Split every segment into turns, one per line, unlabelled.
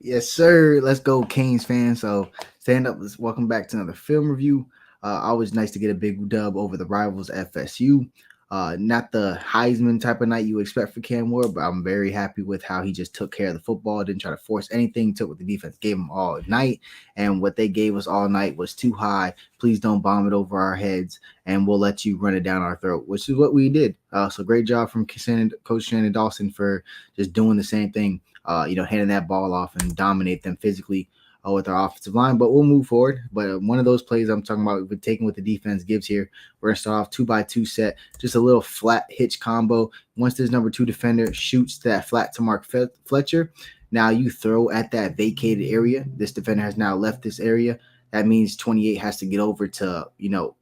Yes, sir. Let's go, Canes fans. So stand up. Welcome back to another film review. Always nice to get a big dub over the rivals FSU. Not the Heisman type of night you expect for Cam Ward, but I'm very happy with how he just took care of the football. Didn't try to force anything. Took what the defense gave him all night, and what they gave us all night was too high. Please don't bomb it over our heads, and we'll let you run it down our throat, which is what we did. So great job from Coach Shannon Dawson for just doing the same thing, handing that ball off and dominate them physically with our offensive line. But we'll move forward. But one of those plays I'm talking about, we're taking what the defense gives here. We're going to start off 2x2 set, just a little flat hitch combo. Once this number 2 defender shoots that flat to Mark Fletcher, now you throw at that vacated area. This defender has now left this area. That means 28 has to get over to,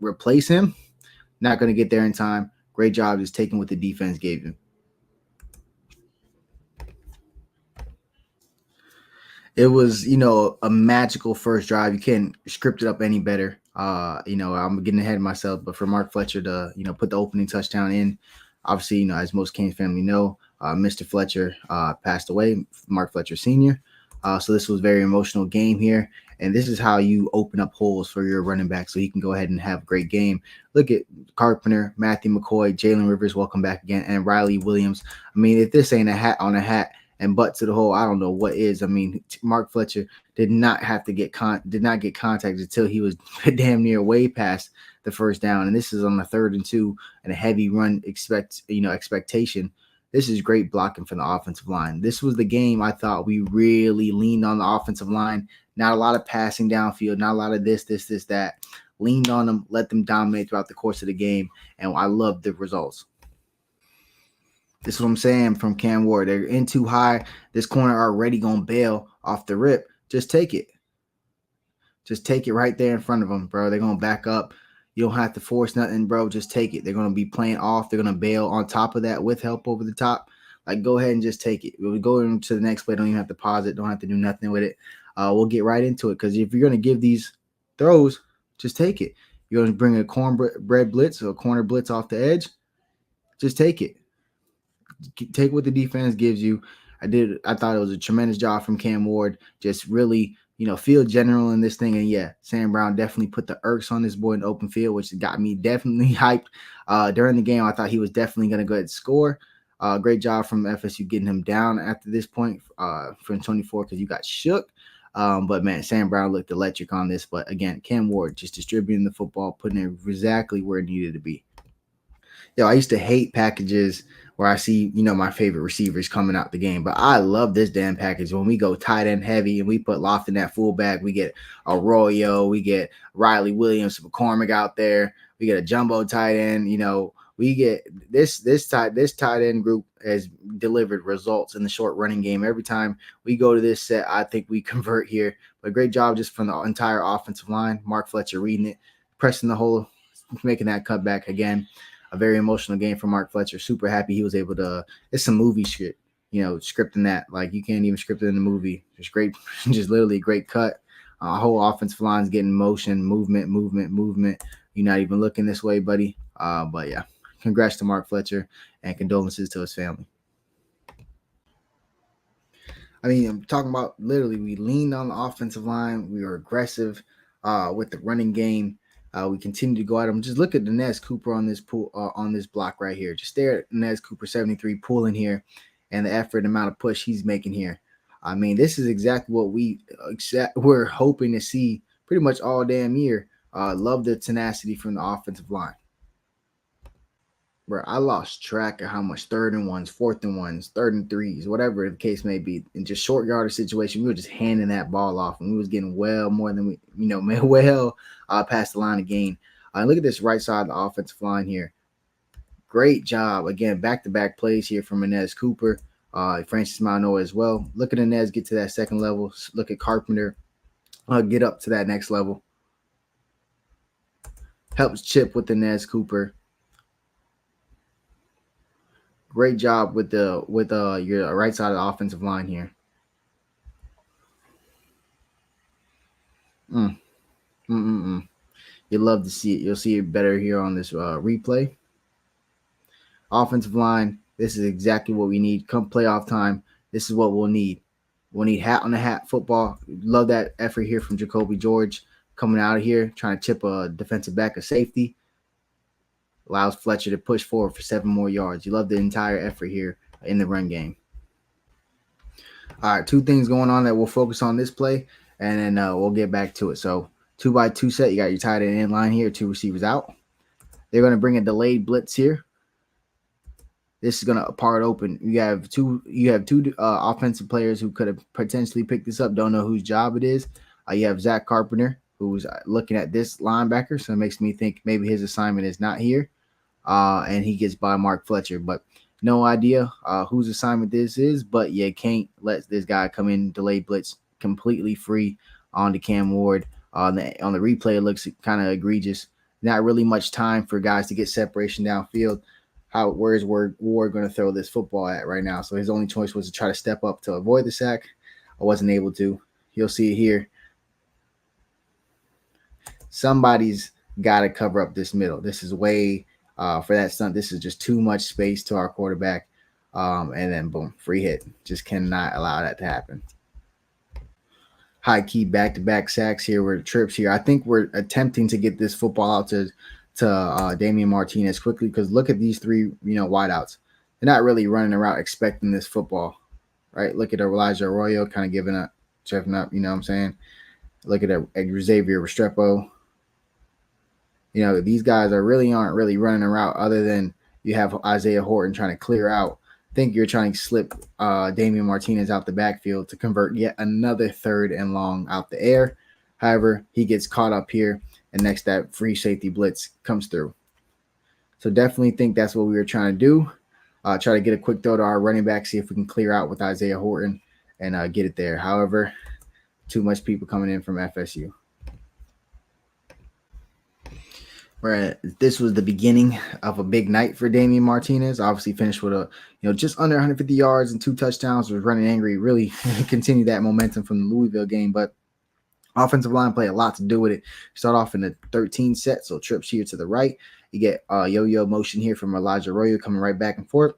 replace him. Not going to get there in time. Great job just taking what the defense gave him. It was, a magical first drive. You can't script it up any better. I'm getting ahead of myself, but for Mark Fletcher to, put the opening touchdown in, obviously, as most Canes family know, Mr. Fletcher passed away, Mark Fletcher Sr. So this was a very emotional game here. And this is how you open up holes for your running back so he can go ahead and have a great game. Look at Carpenter, Matthew McCoy, Jalen Rivers, welcome back again, and Riley Williams. I mean, if this ain't a hat on a hat and butt to the hole, I don't know what is. I mean, Mark Fletcher did not have to get contacted until he was damn near way past the first down, and this is on the 3rd and 2 and a heavy run expectation. This is great blocking from the offensive line. This was the game I thought we really leaned on the offensive line. Not a lot of passing downfield, not a lot of this, that. Leaned on them, let them dominate throughout the course of the game, and I love the results. This is what I'm saying from Cam Ward. They're in too high. This corner already going to bail off the rip. Just take it. Just take it right there in front of them, bro. They're going to back up. You don't have to force nothing, bro. Just take it. They're going to be playing off. They're going to bail on top of that with help over the top. Like, go ahead and just take it. We'll go into the next play. Don't even have to pause it. Don't have to do nothing with it. We'll get right into it, because if you're going to give these throws, just take it. You're going to bring a cornbread blitz or a corner blitz off the edge, just take it. Take what the defense gives you. I thought it was a tremendous job from Cam Ward. Just really, field general in this thing. And yeah, Sam Brown definitely put the irks on this boy in the open field, which got me definitely hyped. During the game, I thought he was definitely going to go ahead and score. Great job from FSU getting him down after this point from 24, because you got shook. But man, Sam Brown looked electric on this. But again, Cam Ward just distributing the football, putting it exactly where it needed to be. I used to hate packages where I see, my favorite receivers coming out the game. But I love this damn package when we go tight end heavy and we put Lofton at fullback. We get Arroyo, we get Riley Williams, McCormick out there. We get a jumbo tight end. We get this tight end group has delivered results in the short running game. Every time we go to this set, I think we convert here. But great job just from the entire offensive line. Mark Fletcher reading it, pressing the hole, making that cutback again. A very emotional game for Mark Fletcher. Super happy he was able to. It's some movie shit, scripting that. Like, you can't even script it in the movie. Just great, just literally a great cut. Whole offensive line's getting motion, movement. You're not even looking this way, buddy. But yeah, congrats to Mark Fletcher and condolences to his family. I mean, I'm talking about literally, we leaned on the offensive line. We were aggressive with the running game. We continue to go at him. Just look at the Nez Cooper on this pool on this block right here. Just stare at Nez Cooper 73 pulling here, and the effort and amount of push he's making here. I mean, this is exactly what we're hoping to see pretty much all damn year. Love the tenacity from the offensive line. Bro, I lost track of how much 3rd and 1s, 4th and 1s, 3rd and 3s, whatever the case may be. In just short yardage situation, we were just handing that ball off, and we was getting well more than we, well past the line of gain. Look at this right side of the offensive line here. Great job. Again, back-to-back plays here from Inez Cooper, Francis Manoa as well. Look at Inez get to that second level. Look at Carpenter get up to that next level. Helps chip with Inez Cooper. Great job with your right side of the offensive line here. You'd love to see it. You'll see it better here on this replay. Offensive line, this is exactly what we need. Come playoff time, this is what we'll need. We'll need hat on the hat football. Love that effort here from Jacoby George coming out of here, trying to chip a defensive back, a safety. Allows Fletcher to push forward for 7 more yards. You love the entire effort here in the run game. All right, 2 things going on that we'll focus on this play, and then we'll get back to it. So 2x2 set, you got your tight end in line here, 2 receivers out. They're going to bring a delayed blitz here. This is going to part open. You have two offensive players who could have potentially picked this up. Don't know whose job it is. You have Zach Carpenter, who's looking at this linebacker, so it makes me think maybe his assignment is not here, and he gets by Mark Fletcher. But no idea whose assignment this is, but you can't let this guy come in delayed blitz completely free on the Cam Ward. On the replay, it looks kind of egregious. Not really much time for guys to get separation downfield. Where's Ward going to throw this football at right now? So his only choice was to try to step up to avoid the sack. I wasn't able to. You'll see it here. Somebody's got to cover up this middle. This is way for that stunt. This is just too much space to our quarterback. And then boom, free hit. Just cannot allow that to happen. High key back-to-back sacks here. We're trips here. I think we're attempting to get this football out to Damian Martinez quickly, because look at these 3 wideouts. They're not really running around expecting this football, right? Look at Elijah Arroyo kind of giving up, checking up. You know what I'm saying? Look at Xavier Restrepo. These guys aren't really running around, other than you have Isaiah Horton trying to clear out. I think you're trying to slip Damian Martinez out the backfield to convert yet another 3rd and long out the air. However, he gets caught up here, and next that free safety blitz comes through. So definitely think that's what we were trying to do. Try to get a quick throw to our running back, see if we can clear out with Isaiah Horton and get it there. However, too much people coming in from FSU. Right, this was the beginning of a big night for Damian Martinez. Obviously finished with just under 150 yards and 2 touchdowns. Was running angry, really continued that momentum from the Louisville game. But offensive line play a lot to do with it. Start off in the 13 set, so trips here to the right. You get yo-yo motion here from Elijah Arroyo coming right back and forth.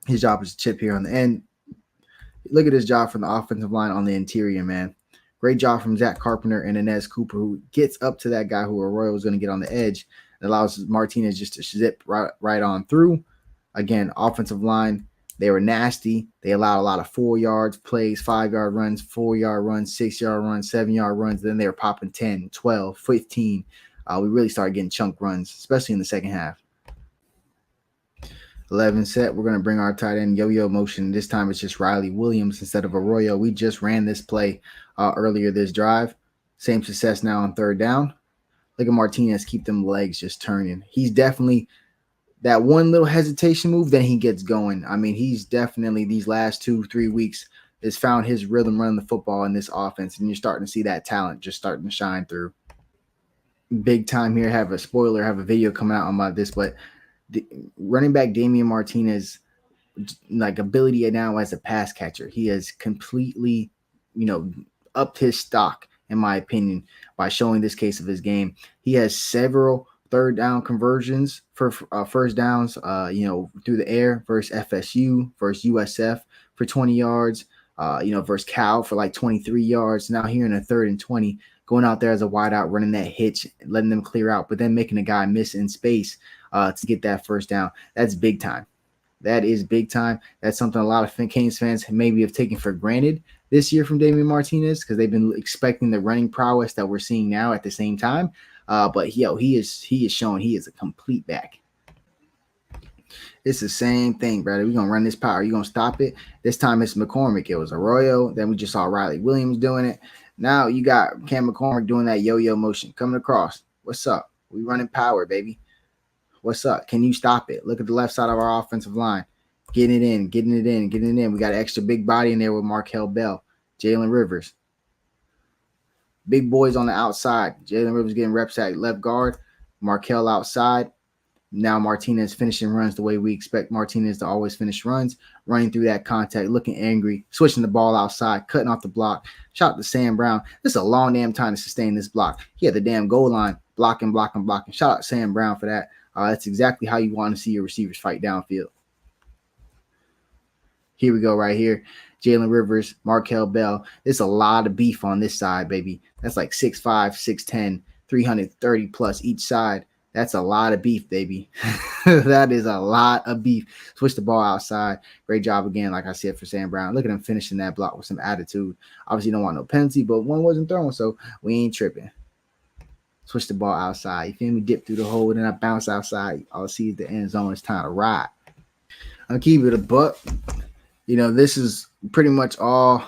His job is to chip here on the end. Look at his job from the offensive line on the interior, man. Great job from Zach Carpenter and Inez Cooper, who gets up to that guy who Arroyo was going to get on the edge. It allows Martinez just to zip right on through. Again, offensive line, they were nasty. They allowed a lot of 4 yards plays, 5-yard runs, 4-yard runs, 6-yard runs, 7-yard runs. Then they were popping 10, 12, 15. We really started getting chunk runs, especially in the second half. 11 set, we're going to bring our tight end yo-yo motion. This time it's just Riley Williams instead of Arroyo. We just ran this play earlier this drive. Same success now on 3rd down. Look at Martinez keep them legs just turning. He's definitely that one little hesitation move, then he gets going. I mean, he's definitely these last 2-3 weeks has found his rhythm running the football in this offense, and you're starting to see that talent just starting to shine through. Big time here. Have a video coming out on this, but the running back Damian Martinez, ability now as a pass catcher, he has completely, upped his stock, in my opinion, by showing this case of his game. He has several 3rd down conversions for first downs, through the air versus FSU, versus USF for 20 yards, versus Cal for like 23 yards. Now here in a 3rd and 20, going out there as a wideout, running that hitch, letting them clear out, but then making a guy miss in space to get that first down. That's big time. That is big time. That's something a lot of Canes fans maybe have taken for granted this year from Damian Martinez, because they've been expecting the running prowess that we're seeing now at the same time. But he is showing he is a complete back. It's the same thing, brother. We're going to run this power. You're going to stop it. This time it's McCormick. It was Arroyo. Then we just saw Riley Williams doing it. Now you got Cam McCormick doing that yo-yo motion, coming across. What's up? We running power, baby. What's up? Can you stop it? Look at the left side of our offensive line. Getting it in. We got an extra big body in there with Markel Bell, Jalen Rivers. Big boys on the outside. Jalen Rivers getting reps at left guard. Markel outside. Now Martinez finishing runs the way we expect Martinez to always finish runs. Running through that contact, looking angry, switching the ball outside, cutting off the block. Shout out to Sam Brown. This is a long damn time to sustain this block. He had the damn goal line, blocking. Shout out to Sam Brown for that. That's exactly how you want to see your receivers fight downfield. Here we go right here. Jalen Rivers, Markel Bell. There's a lot of beef on this side, baby. That's like 6'5", 6'10", 330 plus each side. That's a lot of beef, baby. That is a lot of beef. Switch the ball outside. Great job again, like I said, for Sam Brown. Look at him finishing that block with some attitude. Obviously, don't want no penalty, but one wasn't thrown, so we ain't tripping. Switch the ball outside. You feel me? Dip through the hole, then I bounce outside. All I see is the end zone. It's time to ride. I'll keep it a buck. This is pretty much all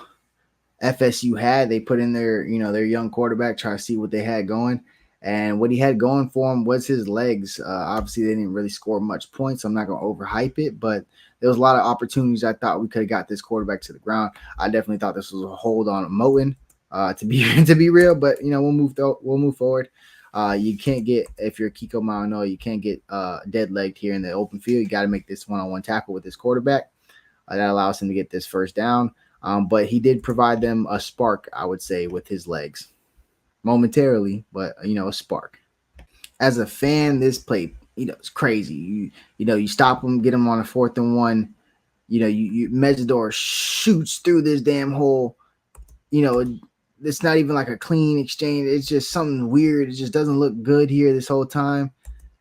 FSU had. They put in their young quarterback, try to see what they had going. And what he had going for him was his legs. Obviously, they didn't really score much points, so I'm not going to overhype it. But there was a lot of opportunities. I thought we could have got this quarterback to the ground. I definitely thought this was a hold on Moton, to be real. But we'll move forward. You can't get, if you're Kiko Manoa, you can't get dead-legged here in the open field. You got to make this one-on-one tackle with this quarterback. That allows him to get this first down. But he did provide them a spark, I would say, with his legs. Momentarily, but, a spark. As a fan, this play, it's crazy. You stop him, get him on a 4th and 1. You Mesidor shoots through this damn hole. It's not even like a clean exchange. It's just something weird. It just doesn't look good here this whole time.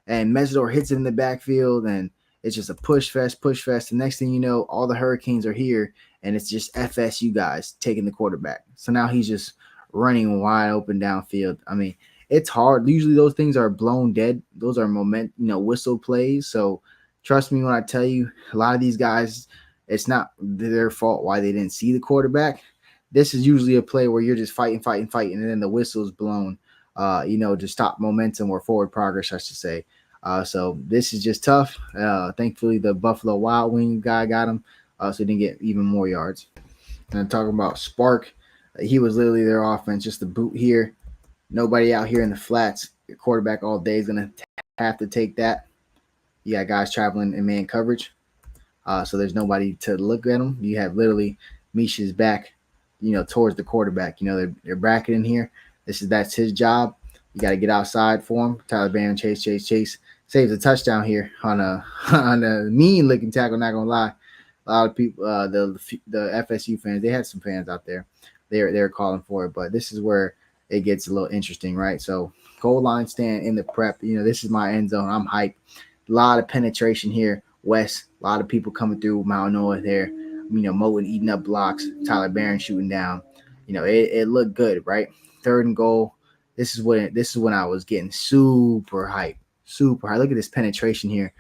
And Mesidor hits it in the backfield, and it's just a push fest. The next thing you know, all the Hurricanes are here, and it's just FSU guys taking the quarterback. So now he's just running wide open downfield. I mean, it's hard. Usually those things are blown dead. Those are whistle plays. So trust me when I tell you, a lot of these guys, it's not their fault why they didn't see the quarterback. This is usually a play where you're just fighting, and then the whistle's blown, to stop momentum or forward progress, I should say. So this is just tough. Thankfully, the Buffalo Wild Wing guy got him, so he didn't get even more yards. And talking about Spark, he was literally their offense, just a boot here. Nobody out here in the flats. Your quarterback all day is going to have to take that. You got guys traveling in man coverage, so there's nobody to look at them. You have literally Misha's back, towards the quarterback. They're bracketing here. That's his job. You got to get outside for him. Tyler Barron, chase. Saves a touchdown here on a mean looking tackle. Not gonna lie, a lot of people, the FSU fans, they had some fans out there. They're calling for it, but this is where it gets a little interesting, right? So goal line stand in the prep. This is my end zone. I'm hyped. A lot of penetration here. West, a lot of people coming through Mount Noah there. Moton eating up blocks. Tyler Barron shooting down. It looked good, right? 3rd and goal. This is when I was getting super hyped. Super high. Look at this penetration here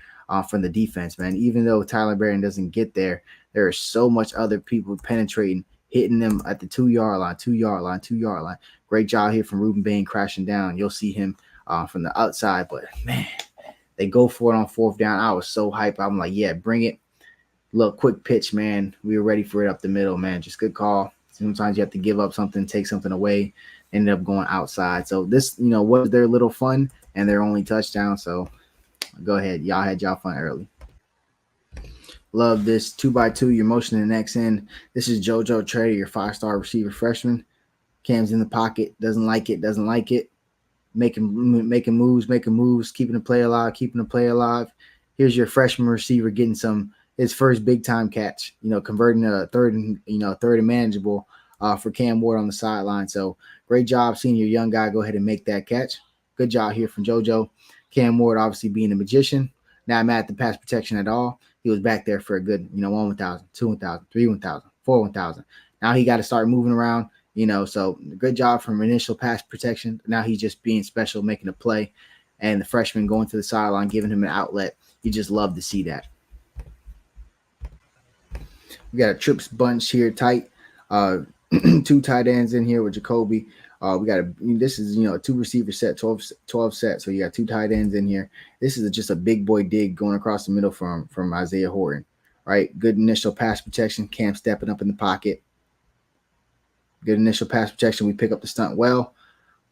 from the defense, man. Even though Tyler Barron doesn't get there, there are so much other people penetrating, hitting them at the 2-yard line. Great job here from Ruben Bain crashing down. You'll see him from the outside, but man, they go for it on 4th down. I was so hyped. I'm like, yeah, bring it. Little quick pitch, man. We were ready for it up the middle, man. Just good call. Sometimes you have to give up something, take something away. Ended up going outside. So this, was their little fun and their only touchdown. So go ahead. Y'all had y'all fun early. Love this 2x2. You're motioning the next end. This is JoJo Trader, your 5-star receiver freshman. Cam's in the pocket. Doesn't like it. Making moves, keeping the play alive. Here's your freshman receiver getting his first big time catch, converting a third and manageable for Cam Ward on the sideline. So great job seeing your young guy go ahead and make that catch. Good job here from JoJo. Cam Ward obviously being a magician. Not mad at the pass protection at all. He was back there for a good, 1 1,000, 2 1,000, 3 1,000, 4 1,000. Now he got to start moving around, so good job from initial pass protection. Now he's just being special, making a play. And the freshman going to the sideline, giving him an outlet. You just love to see that. We got a trips bunch here tight. 2 tight ends in here with Jacoby. This is, a 2 receiver set, 12 set. So you got 2 tight ends in here. This is just a big boy dig going across the middle from Isaiah Horton, right? Good initial pass protection. Cam stepping up in the pocket. Good initial pass protection. We pick up the stunt well.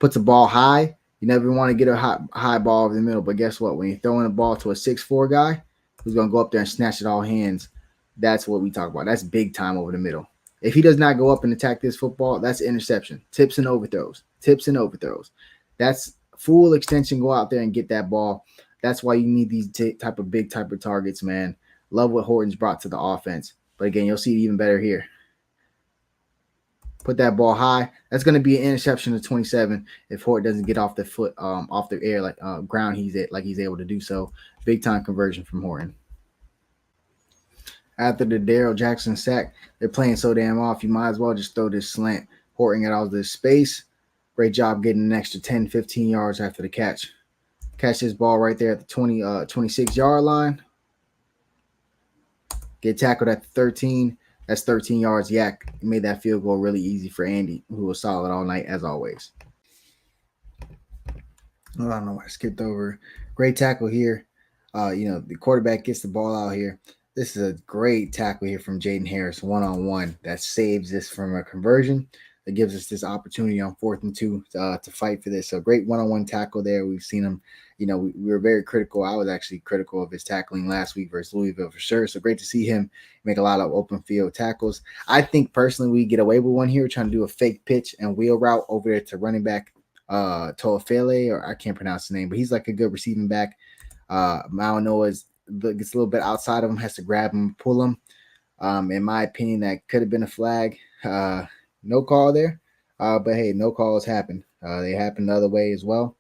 Puts the ball high. You never want to get a high ball over the middle, but guess what? When you're throwing a ball to a 6'4" guy who's going to go up there and snatch it all hands, that's what we talk about. That's big time over the middle. If he does not go up and attack this football, that's interception. Tips and overthrows. That's full extension. Go out there and get that ball. That's why you need these type of targets, man. Love what Horton's brought to the offense. But again, you'll see it even better here. Put that ball high. That's going to be an interception of 27 if Hort doesn't get off the foot, off the air, like ground he's able to do so. Big time conversion from Horton. After the Darrell Jackson sack, they're playing so damn off, you might as well just throw this slant. Horton got out this space. Great job getting an extra 10, 15 yards after the catch. Catch this ball right there at the 26-yard line. Get tackled at the 13. That's 13 yards. Yak made that field goal really easy for Andy, who was solid all night as always. I don't know why I skipped over. Great tackle here. The quarterback gets the ball out here. This is a great tackle here from Jaden Harris, one-on-one, that saves this from a conversion. That gives us this opportunity on 4th and 2 to fight for this. So great one-on-one tackle there. We've seen him. We were very critical. I was actually critical of his tackling last week versus Louisville for sure. So great to see him make a lot of open field tackles. I think personally we get away with one here, trying to do a fake pitch and wheel route over there to running back Toafele, or I can't pronounce his name, but he's like a good receiving back. Malinois gets a little bit outside of him, has to grab him, pull him. In my opinion, that could have been a flag. No call there, but hey, no calls happen. They happen the other way as well.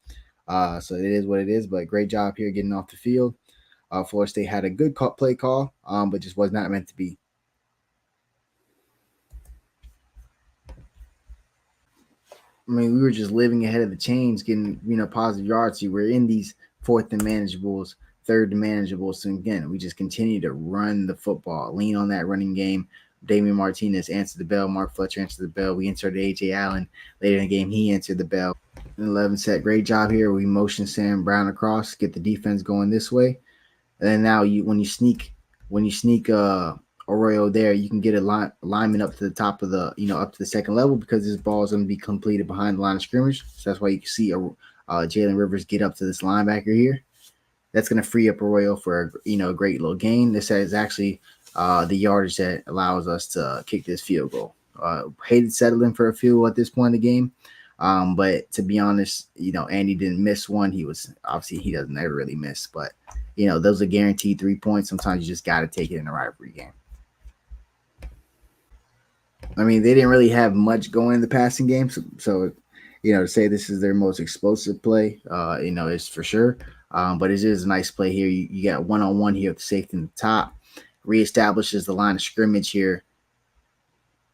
So it is what it is, but great job here getting off the field. Florida State had a good play call, but just was not meant to be. I mean, we were just living ahead of the chains, getting, positive yards. We're in these 4th and manageables, 3rd and manageables. So again, we just continue to run the football, lean on that running game. Damian Martinez answered the bell. Mark Fletcher answered the bell. We inserted A.J. Allen. Later in the game, he answered the bell. 11 set. Great job here. We motion Sam Brown across, get the defense going this way. And then now when you sneak Arroyo there, you can get a lineman up to the top of the, up to the second level, because this ball is going to be completed behind the line of scrimmage. So that's why you can see Jalen Rivers get up to this linebacker here. That's going to free up Arroyo for a great little gain. This is actually the yardage that allows us to kick this field goal. Hated settling for a field goal at this point in the game. But to be honest, Andy didn't miss one. He doesn't ever really miss, but those are guaranteed 3 points. Sometimes you just got to take it in a rivalry game. I mean, they didn't really have much going in the passing game. So to say this is their most explosive play, is for sure. But it is a nice play here. You got one-on-one here with the safety in the top. Reestablishes the line of scrimmage here.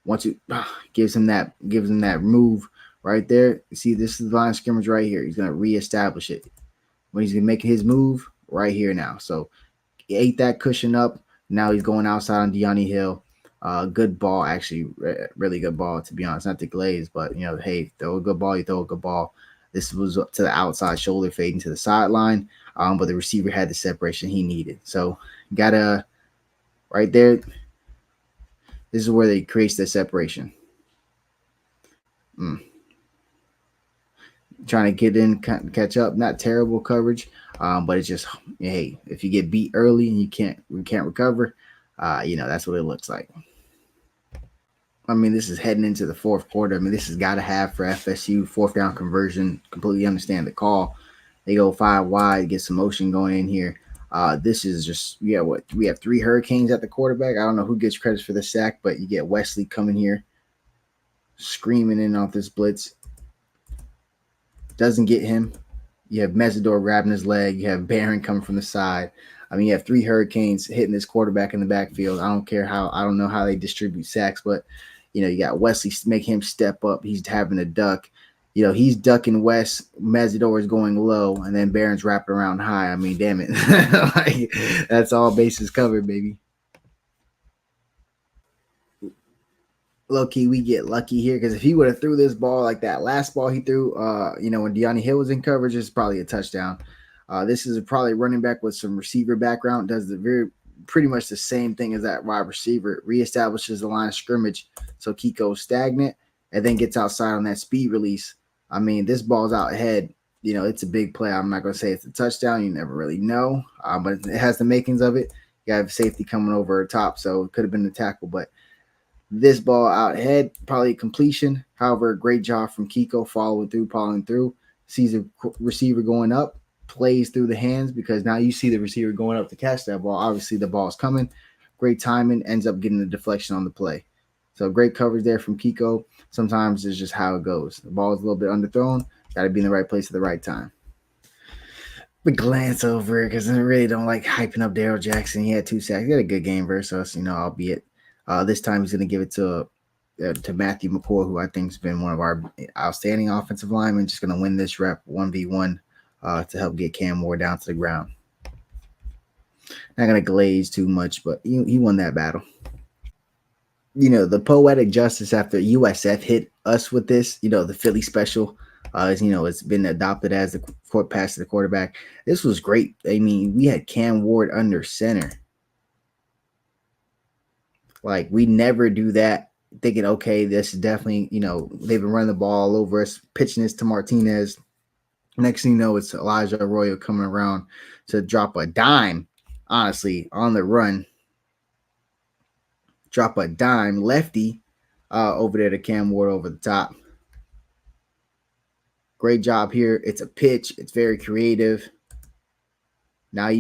Once it gives him that move right there. You see, this is the line of scrimmage right here. He's going to reestablish it. When he's going to make his move right here now. So he ate that cushion up. Now he's going outside on De'Ani Hill. Good ball, actually, really good ball, to be honest. Not the glaze, but, hey, throw a good ball, you throw a good ball. This was up to the outside shoulder, fading to the sideline, but the receiver had the separation he needed. So got right there, this is where they create the separation. Trying to get in, catch up. Not terrible coverage, but it's just, hey, if you get beat early and you can't recover, that's what it looks like. I mean, this is heading into the 4th quarter. I mean, this has got to have for FSU 4th down conversion. Completely understand the call. They go 5 wide, get some motion going in here. This is just, we have 3 Hurricanes at the quarterback. I don't know who gets credit for the sack, but you get Wesley coming here, screaming in off this blitz. Doesn't get him. You have Mesidor grabbing his leg. You have Barron coming from the side. I mean, you have 3 Hurricanes hitting this quarterback in the backfield. I don't know how they distribute sacks, but, you got Wesley make him step up. He's having a duck. He's ducking West. Mesidor is going low, and then Barron's wrapping around high. I mean, damn it. That's all bases covered, baby. Low-key, we get lucky here, because if he would have threw this ball like that last ball he threw, when De'Ani Hill was in coverage, it's probably a touchdown. This is probably running back with some receiver background. Does pretty much the same thing as that wide receiver. Reestablishes the line of scrimmage so Kiko's stagnant, and then gets outside on that speed release. I mean, this ball's out ahead. It's a big play. I'm not going to say it's a touchdown. You never really know, but it has the makings of it. You have safety coming over top, so it could have been a tackle, but this ball out ahead, probably completion. However, great job from Kiko following through. Sees a receiver going up, plays through the hands, because now you see the receiver going up to catch that ball. Obviously, the ball's coming. great timing, ends up getting the deflection on the play. So great coverage there from Kiko. Sometimes it's just how it goes. The ball is a little bit underthrown. Got to be in the right place at the right time. But glance over it because I really don't like hyping up Daryl Jackson. He had 2 sacks. He had a good game versus us, albeit this time he's going to give it to Matthew McCoy, who I think has been one of our outstanding offensive linemen. Just going to win this rep 1v1 to help get Cam Ward down to the ground. Not going to glaze too much, but he won that battle. The poetic justice after USF hit us with this, the Philly special, it's been adopted as the court pass to the quarterback. This was great. I mean, we had Cam Ward under center. Like, we never do that, thinking, okay, this is definitely, they've been running the ball all over us, pitching this to Martinez. Next thing you know, it's Elijah Arroyo coming around to drop a dime, honestly, on the run. Drop a dime lefty over there to Cam Ward over the top. Great job here. It's a pitch. It's very creative. Now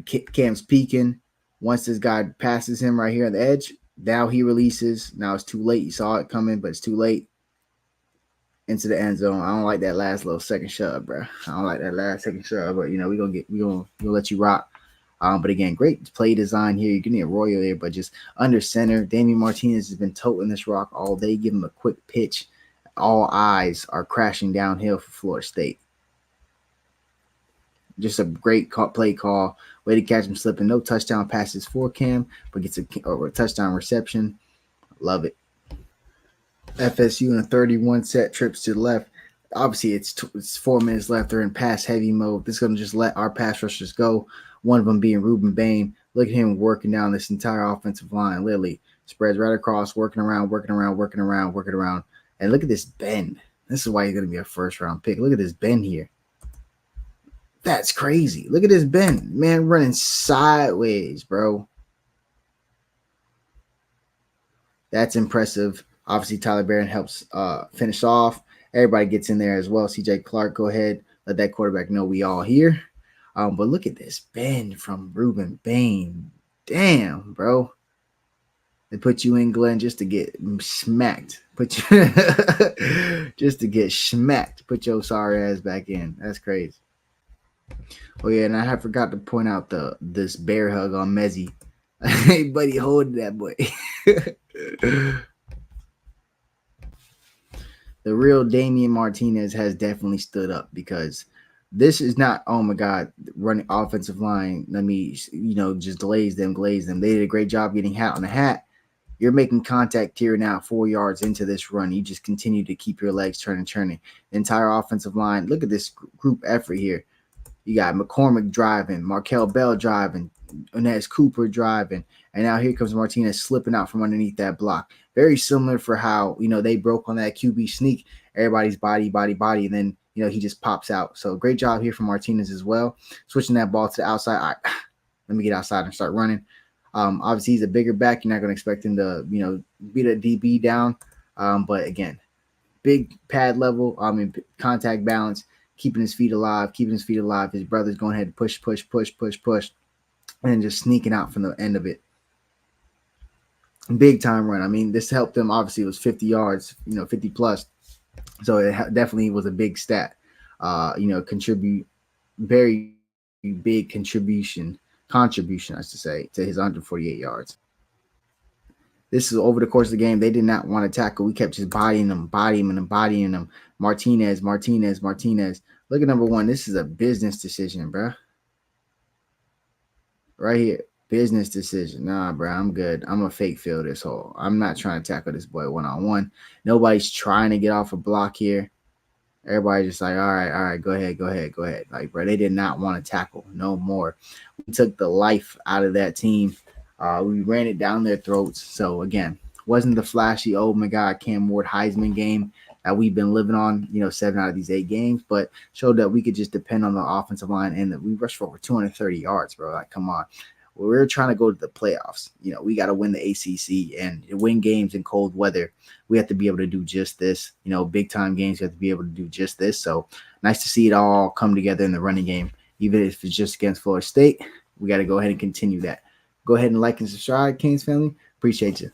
Cam's peeking. Once this guy passes him right here on the edge, now he releases. Now it's too late. You saw it coming, but it's too late. Into the end zone. I don't like that last little second shove, bro. I don't like that last second shove, but we're gonna let you rock. But again, great play design here. You're getting a Arroyo there, but just under center. Damian Martinez has been toting this rock all day. Give him a quick pitch. All eyes are crashing downhill for Florida State. Just a great play call. Way to catch him slipping. No touchdown passes for Cam, but gets a touchdown reception. Love it. FSU in a 31 set trips to the left. Obviously, it's 4 minutes left. They're in pass heavy mode. This is going to just let our pass rushers go. One of them being Ruben Bain. Look at him working down this entire offensive line. Literally spreads right across, working around. And look at this bend. This is why he's going to be a first-round pick. Look at this bend here. That's crazy. Look at this bend. Man running sideways, bro. That's impressive. Obviously, Tyler Barron helps finish off. Everybody gets in there as well. CJ Clark, go ahead. Let that quarterback know we all here. But look at this bend from Ruben Bain. Damn, bro. They put you in, Glenn, just to get smacked. Just to get smacked. Put your sorry ass back in. That's crazy. Oh, yeah, and I forgot to point out this bear hug on Mezzi. Hey, buddy, hold that boy. The real Damian Martinez has definitely stood up because this is not, oh my God, running offensive line. Let me, just glaze them. They did a great job getting hat on the hat. You're making contact here now 4 yards into this run. You just continue to keep your legs turning. The entire offensive line. Look at this group effort here. You got McCormick driving, Markel Bell driving, Inez Cooper driving, and now here comes Martinez slipping out from underneath that block. Very similar for how, they broke on that QB sneak. Everybody's body, and then, he just pops out. So great job here from Martinez as well. Switching that ball to the outside. All right, let me get outside and start running. Obviously, he's a bigger back. You're not going to expect him to, beat a DB down. But again, big pad level, contact balance, keeping his feet alive. His brother's going ahead and push, and just sneaking out from the end of it. Big time run. This helped them. Obviously, it was 50 yards, 50 plus. So it definitely was a big stat. Contribute very big contribution, I should say, to his 148 yards. This is over the course of the game. They did not want to tackle. We kept just bodying them. Martinez. Look at number one. This is a business decision, bro. Right here. Business decision. Nah, bro, I'm good. I'm a fake fill this hole. I'm not trying to tackle this boy one-on-one. Nobody's trying to get off a block here. Everybody just like, all right, go ahead. Like, bro, they did not want to tackle no more. We took the life out of that team. We ran it down their throats. So, again, wasn't the flashy, oh, my God, Cam Ward Heisman game that we've been living on, 7 out of these 8 games, but showed that we could just depend on the offensive line and that we rushed for over 230 yards, bro. Like, come on. We're trying to go to the playoffs. We got to win the ACC and win games in cold weather. We have to be able to do just this. Big time games, we have to be able to do just this. So nice to see it all come together in the running game. Even if it's just against Florida State, we got to go ahead and continue that. Go ahead and like and subscribe, Canes family. Appreciate you.